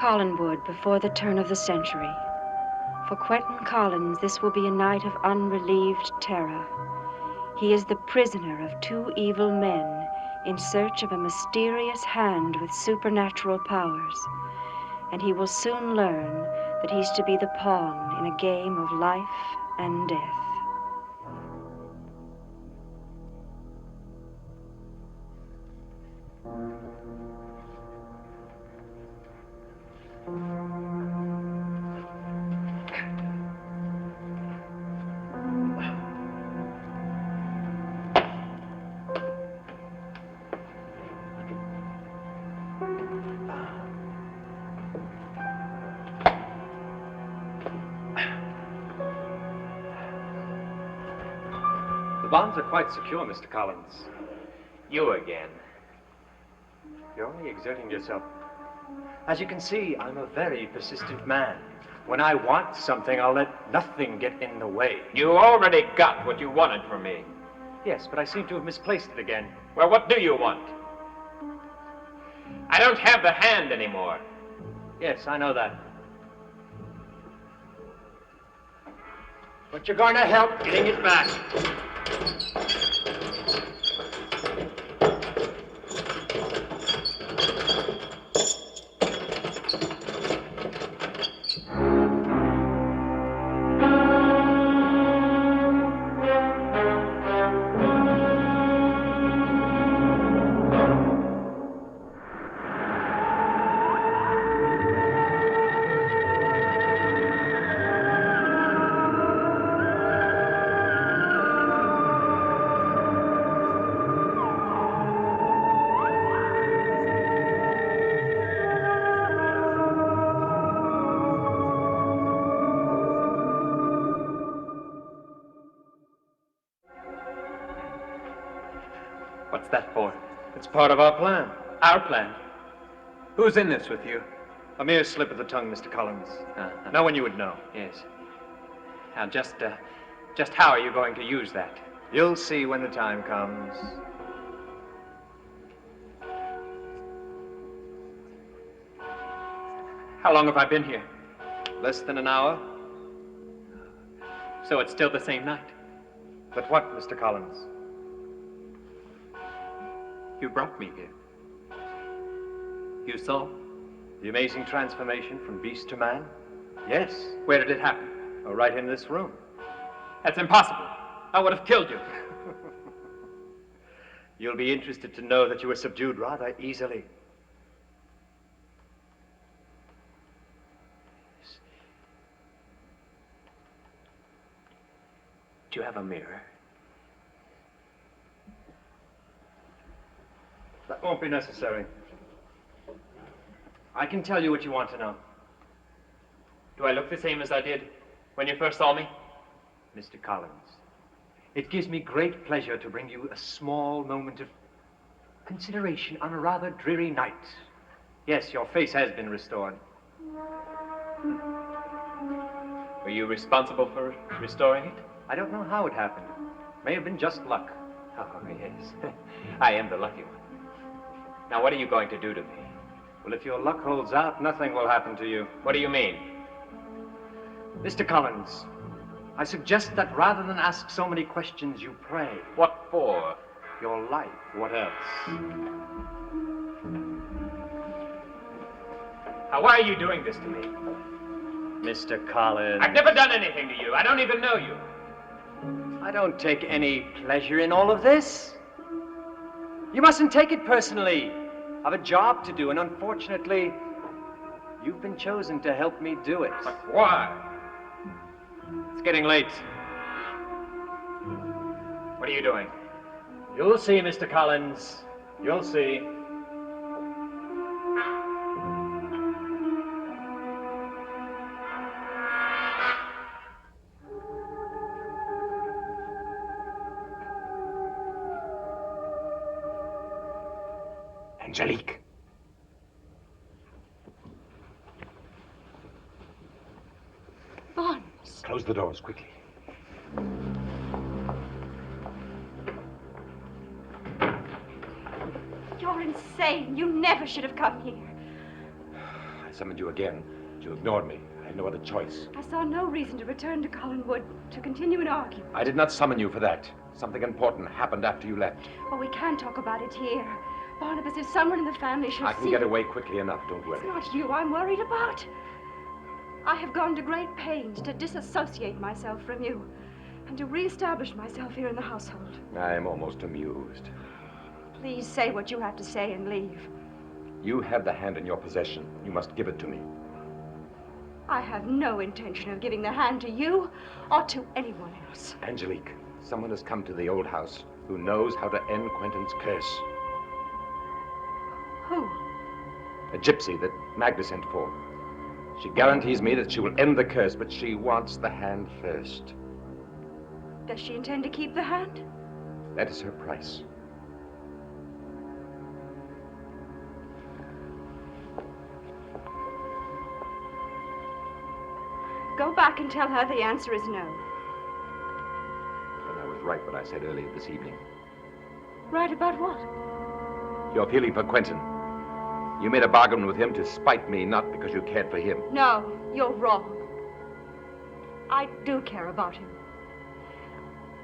Collinwood before the turn of the century. For Quentin Collins, this will be a night of unrelieved terror. He is the prisoner of two evil men in search of a mysterious hand with supernatural powers. And he will soon learn that he's to be the pawn in a game of life and death. The bonds are quite secure, Mr. Collins. You again. You're only exerting yourself. As you can see, I'm a very persistent man. When I want something, I'll let nothing get in the way. You already got what you wanted from me. Yes, but I seem to have misplaced it again. Well, what do you want? I don't have the hand anymore. Yes, I know that. But you're going to help getting it back. What's that for? It's part of our plan. Our plan? Who's in this with you? A mere slip of the tongue, Mr. Collins. No one you would know. Yes. Now, just how are you going to use that? You'll see when the time comes. How long have I been here? Less than an hour. So it's still the same night? But what, Mr. Collins? You brought me here. You saw? The amazing transformation from beast to man? Yes. Where did it happen? Oh, right in this room. That's impossible. I would have killed you. You'll be interested to know that you were subdued rather easily. Do you have a mirror? That won't be necessary. I can tell you what you want to know. Do I look the same as I did when you first saw me? Mr. Collins, it gives me great pleasure to bring you a small moment of consideration on a rather dreary night. Yes, your face has been restored. Were you responsible for restoring it? I don't know how it happened. May have been just luck. Oh, yes. I am the lucky one. Now, what are you going to do to me? Well, if your luck holds out, nothing will happen to you. What do you mean? Mr. Collins, I suggest that rather than ask so many questions, you pray. What for? Your life. What else? Now, why are you doing this to me? Mr. Collins. I've never done anything to you. I don't even know you. I don't take any pleasure in all of this. You mustn't take it personally. I've a job to do, and unfortunately, you've been chosen to help me do it. But why? It's getting late. What are you doing? You'll see, Mr. Collins. You'll see. Angelique. Bonds. Close the doors quickly. You're insane. You never should have come here. I summoned you again. But you ignored me. I had no other choice. I saw no reason to return to Collinwood to continue an argument. I did not summon you for that. Something important happened after you left. Oh, we can't talk about it here. Barnabas, if someone in the family should I can get away quickly enough, don't worry. It's not you I'm worried about. I have gone to great pains to disassociate myself from you and to reestablish myself here in the household. I am almost amused. Please say what you have to say and leave. You have the hand in your possession. You must give it to me. I have no intention of giving the hand to you or to anyone else. Angelique, someone has come to the old house who knows how to end Quentin's curse. Who? A gypsy that Magda sent for. She guarantees me that she will end the curse, but she wants the hand first. Does she intend to keep the hand? That is her price. Go back and tell her the answer is no. And I was right when I said earlier this evening. Right about what? You're feeling for Quentin. You made a bargain with him to spite me, not because you cared for him. No, you're wrong. I do care about him.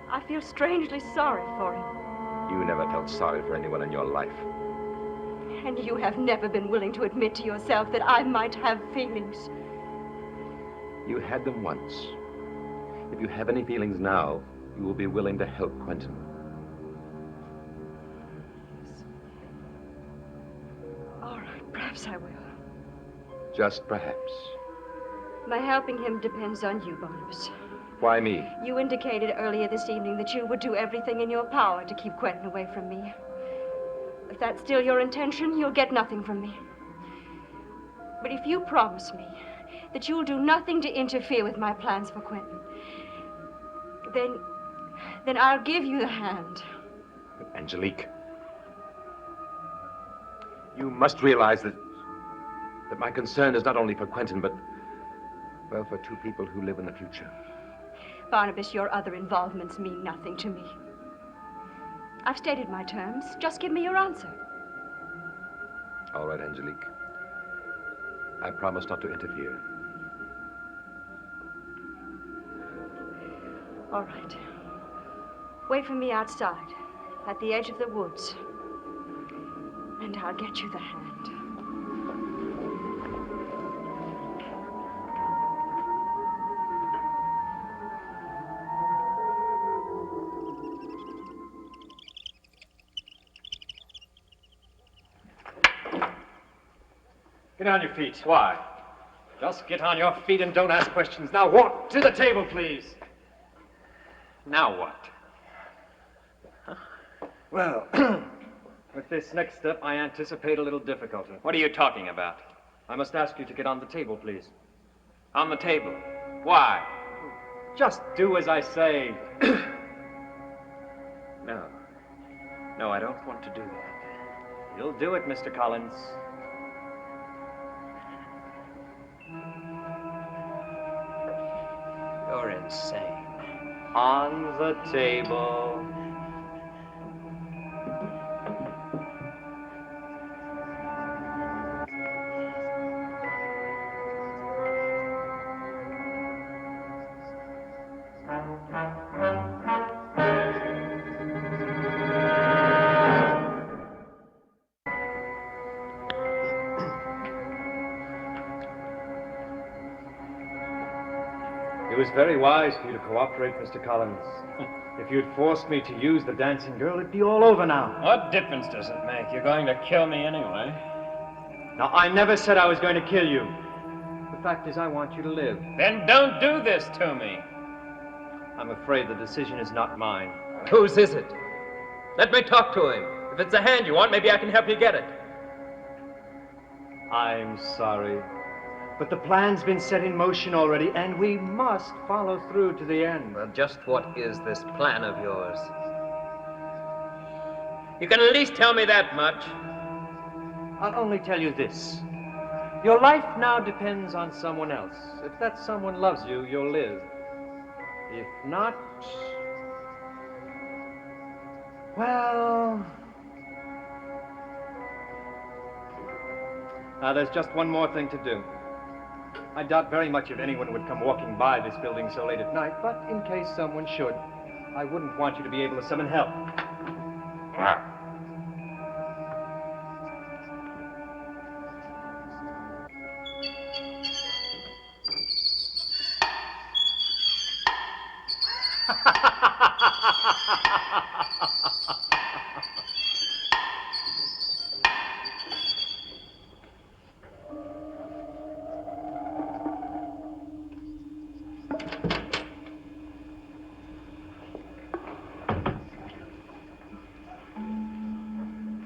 I feel strangely sorry for him. You never felt sorry for anyone in your life. And you have never been willing to admit to yourself that I might have feelings. You had them once. If you have any feelings now, you will be willing to help Quentin. All right, perhaps I will. Just perhaps. My helping him depends on you, Barnabas. Why me? You indicated earlier this evening that you would do everything in your power to keep Quentin away from me. If that's still your intention, you'll get nothing from me. But if you promise me that you'll do nothing to interfere with my plans for Quentin, then I'll give you the hand. Angelique, you must realize that my concern is not only for Quentin, but, well, for two people who live in the future. Barnabas, your other involvements mean nothing to me. I've stated my terms. Just give me your answer. All right, Angelique. I promise not to interfere. All right. Wait for me outside, at the edge of the woods, and I'll get you the hand. Get on your feet. Why? Just get on your feet and don't ask questions. Now walk to the table, please. Now what? Well, with this next step, I anticipate a little difficulty. What are you talking about? I must ask you to get on the table, please. On the table. Why? Just do as I say. No. No, I don't want to do that. You'll do it, Mr. Collins. You're insane. On the table. It was very wise for you to cooperate, Mr. Collins. If you'd forced me to use the dancing girl, it'd be all over now. What difference does it make? You're going to kill me anyway. Now, I never said I was going to kill you. The fact is, I want you to live. Then don't do this to me. I'm afraid the decision is not mine. Whose is it? Let me talk to him. If it's a hand you want, maybe I can help you get it. I'm sorry. But the plan's been set in motion already, and we must follow through to the end. Well, just what is this plan of yours? You can at least tell me that much. I'll only tell you this. Your life now depends on someone else. If that someone loves you, you'll live. If not, well, There's just one more thing to do. I doubt very much if anyone would come walking by this building so late at night, but in case someone should, I wouldn't want you to be able to summon help.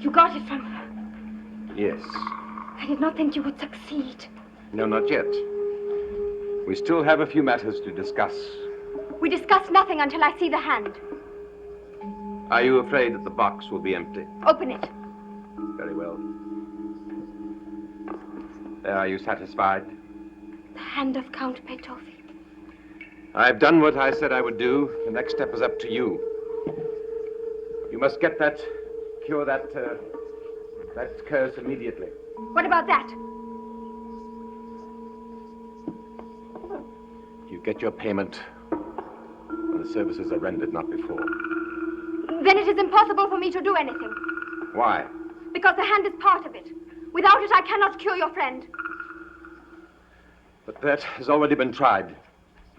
You got it from her. Yes. I did not think you would succeed. No, not yet. We still have a few matters to discuss. We discuss nothing until I see the hand. Are you afraid that the box will be empty? Open it. Very well. Are you satisfied? The hand of Count Petofi. I've done what I said I would do. The next step is up to you. You must cure that curse immediately. What about that? You get your payment when the services are rendered, not before. Then it is impossible for me to do anything. Why? Because the hand is part of it. Without it, I cannot cure your friend. But that has already been tried,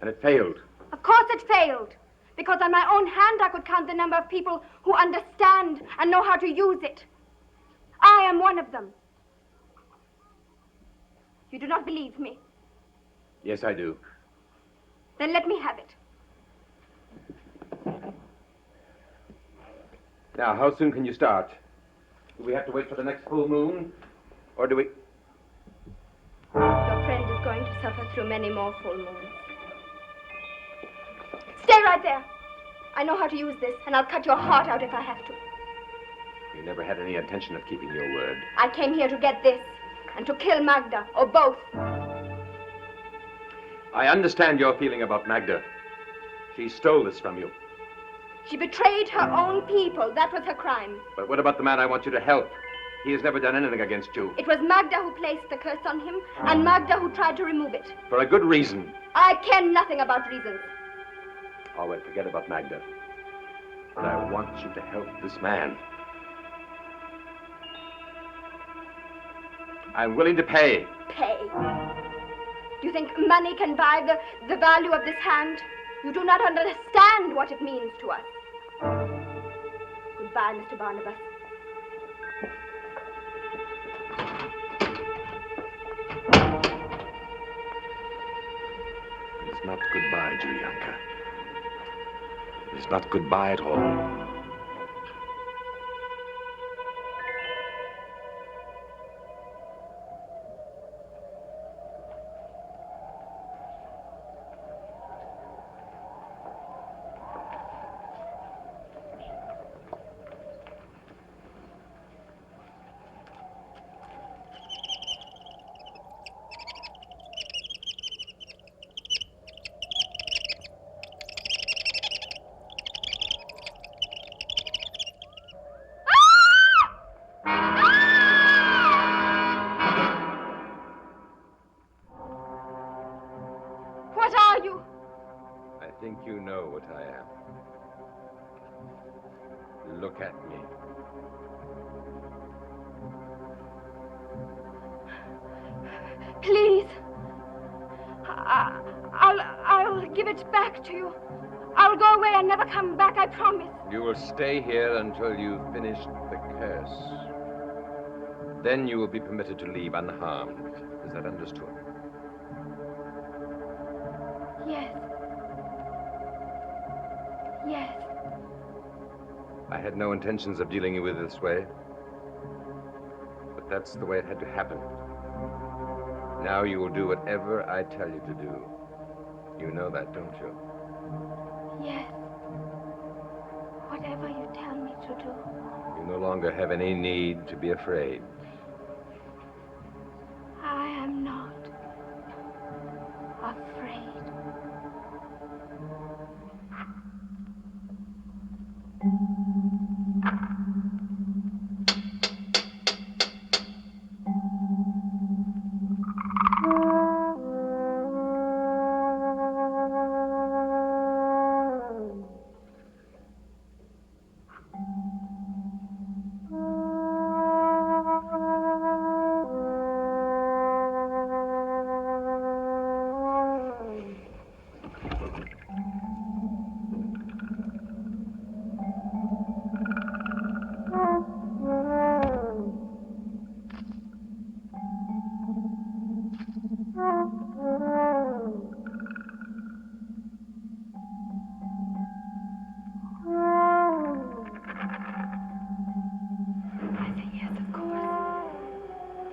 and it failed. Of course it failed. Because on my own hand, I could count the number of people who understand and know how to use it. I am one of them. You do not believe me? Yes, I do. Then let me have it. Now, how soon can you start? Do we have to wait for the next full moon? Or do we... Your friend is going to suffer through many more full moons. Stay right there. I know how to use this, and I'll cut your heart out if I have to. You never had any intention of keeping your word. I came here to get this, and to kill Magda, or both. I understand your feeling about Magda. She stole this from you. She betrayed her own people. That was her crime. But what about the man I want you to help? He has never done anything against you. It was Magda who placed the curse on him, and Magda who tried to remove it. For a good reason. I care nothing about reasons. All right, forget about Magda. But I want you to help this man. I'm willing to pay. Pay? Do you think money can buy the value of this hand? You do not understand what it means to us. Goodbye, Mr. Barnabas. It's not goodbye, Julianka. It's not goodbye at all. What are you? I think you know what I am. Look at me. Please. I'll give it back to you. I'll go away and never come back, I promise. You will stay here until you've finished the curse. Then you will be permitted to leave unharmed. Is that understood? Yes. Yes. I had no intentions of dealing with it this way. But that's the way it had to happen. Now you will do whatever I tell you to do. You know that, don't you? Yes. Whatever you tell me to do. You no longer have any need to be afraid. I am not afraid.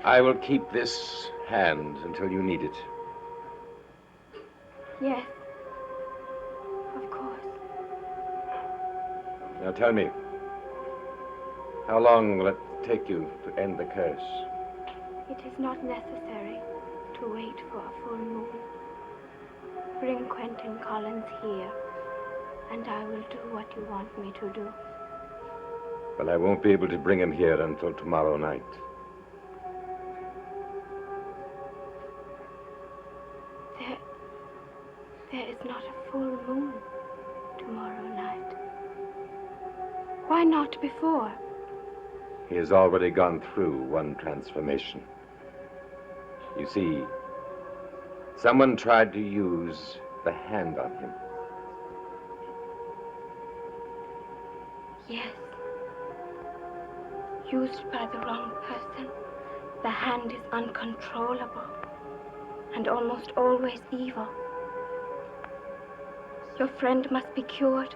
I will keep this hand until you need it. Yes. Of course. Now tell me, how long will it take you to end the curse? It is not necessary to wait for a full moon. Bring Quentin Collins here, and I will do what you want me to do. Well, I won't be able to bring him here until tomorrow night. There is not a full moon tomorrow night. Why not before? He has already gone through one transformation. You see, someone tried to use the hand on him. Yes. Used by the wrong person, the hand is uncontrollable and almost always evil. Your friend must be cured,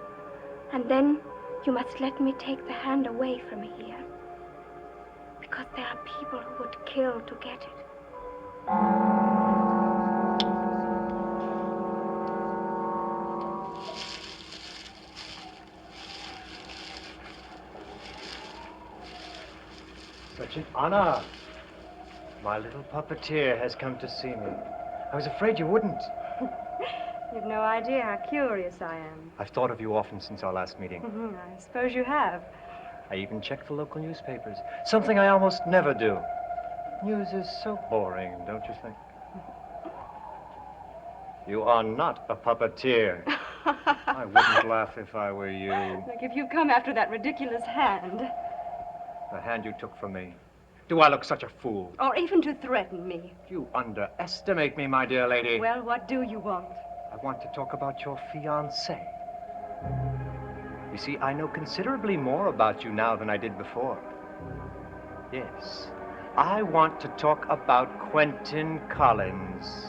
and then you must let me take the hand away from here. Because there are people who would kill to get it. Such an honor. My little puppeteer has come to see me. I was afraid you wouldn't. You've no idea how curious I am. I've thought of you often since our last meeting. I suppose you have. I even checked the local newspapers, something I almost never do. News is so boring, don't you think? You are not a puppeteer. I wouldn't laugh if I were you. Look, if you've come after that ridiculous hand, The hand you took from me. Do I look such a fool? or even to threaten me, You underestimate me, my dear lady. well, what do you want? I want to talk about your fiancé. You see, I know considerably more about you now than I did before. Yes, I want to talk about Quentin Collins.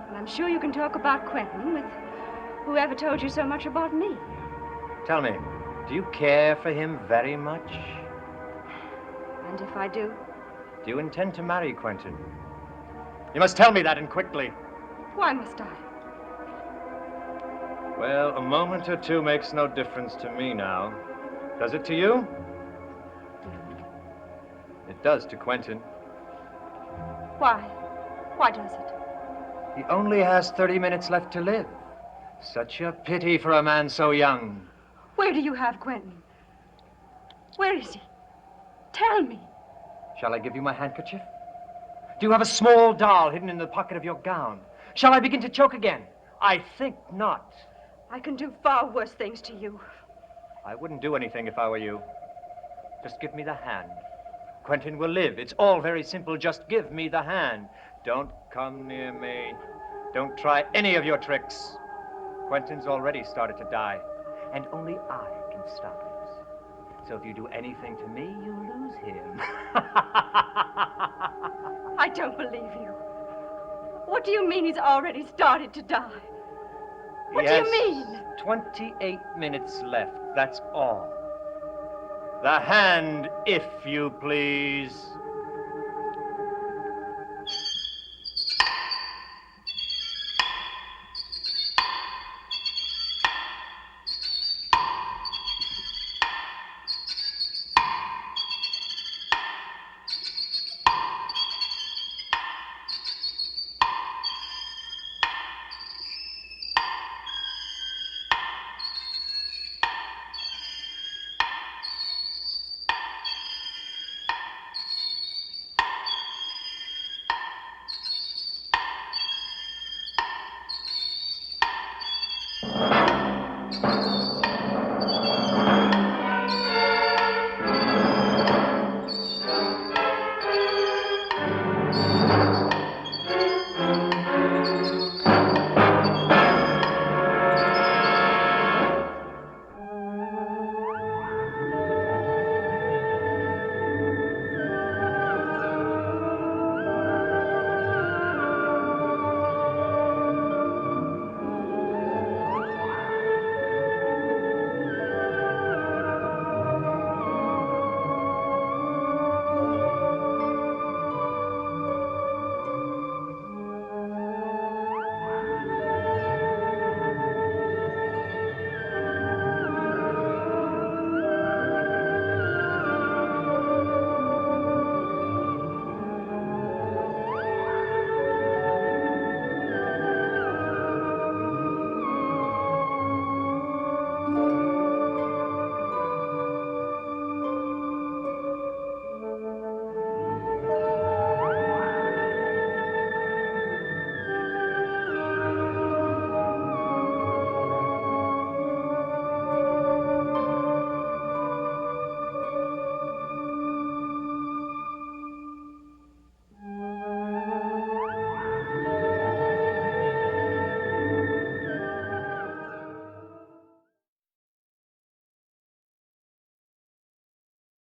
And I'm sure you can talk about Quentin with whoever told you so much about me. Tell me, do you care for him very much? And if I do, Do you intend to marry Quentin? You must tell me that, and quickly. why must I? Well, a moment or two makes no difference to me now. Does it to you? It does to Quentin. Why? Why does it? He only has 30 minutes left to live. Such a pity for a man so young. Where do you have Quentin? Where is he? Tell me. Shall I give you my handkerchief? Do you have a small doll hidden in the pocket of your gown? Shall I begin to choke again? I think not. I can do far worse things to you. I wouldn't do anything if I were you. Just give me the hand. Quentin will live. It's all very simple. Just give me the hand. Don't come near me. Don't try any of your tricks. Quentin's already started to die, and only I can stop it. So if you do anything to me, you lose him. I don't believe you. What do you mean he's already started to die? What do you mean? 28 minutes left, that's all. The hand, if you please.